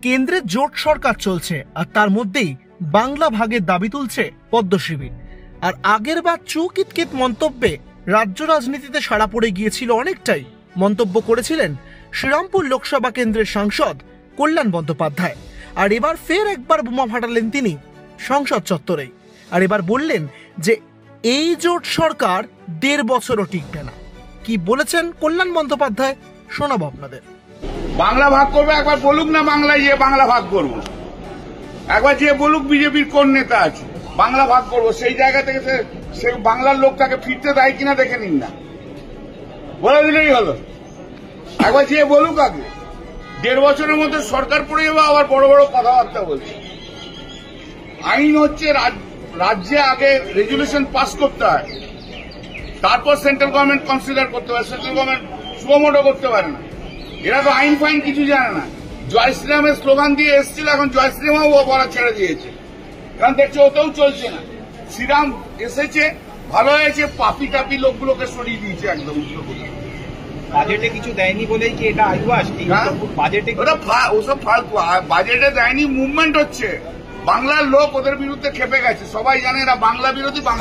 কেন্দ্রে জোট সরকার চলছে আর তার মধ্যেই বাংলা ভাগের দাবি তুলছে পদ্ম শিবির। আর আগের বার চুকিতকিত মন্তব্যে রাজ্য রাজনীতিতে সাড়া পড়ে গিয়েছিল অনেকটাই। মন্তব্য করেছিলেন শ্রীরামপুর লোকসভা কেন্দ্রের সাংসদ কল্যাণ বন্দ্যোপাধ্যায়। আর এবার ফের একবার বোমা ফাটালেন তিনি সংসদ চত্বরেই। আর এবার বললেন যে এই জোট সরকার 1.5 বছরও টিকবে না। কি বলেছেন কল্যাণ বন্দ্যোপাধ্যায় শোনাবো আপনাদের। বাংলা ভাগ করবে, একবার বলুক না বাংলায় যে বাংলা ভাগ করবো, একবার যে বলুক বিজেপির কোন নেতা আছে বাংলা ভাগ করবো, সেই জায়গা থেকে সে বাংলার লোক তাকে ফিরতে দেয় কিনা দেখে নিন না, বলে দিলেই হলো। একবার যে বলুক আগে। 1.5 বছরের মধ্যে সরকার পড়ে যাবে, আবার বড় বড় কথাবার্তা বলছে। আইন হচ্ছে রাজ্যে আগে রেজুলেশন পাস করতে হয়, তারপর সেন্ট্রাল গভর্নমেন্ট কনসিডার করতে পারে, সেন্ট্রাল গভর্নমেন্ট সুমোটো করতে পারে না। এরা তো আইন ফাইন কিছু জানে না। জয় শ্রীরামের স্লোগান দিয়ে এসেছিল, এখন জয় শ্রীরামও বলা ছেড়ে দিয়েছে, কারণ দেখছে ওতেও চলছে না। শ্রীরাম এসেছে, ভালো হয়েছে, পাপি টাপি লোকগুলোকে সরিয়ে দিয়েছে একদম। বাজেটে কিছু দেয়নি বলেই কি এটা আইওয়াস? বাজেটে ওসব ফালতু। বাজেটে দেয়নি, মুভমেন্ট হচ্ছে। বাংলার লোক ওদের বিরুদ্ধে খেপে গেছে, সবাই জানে এরা বাংলা বিরোধী। বাংলা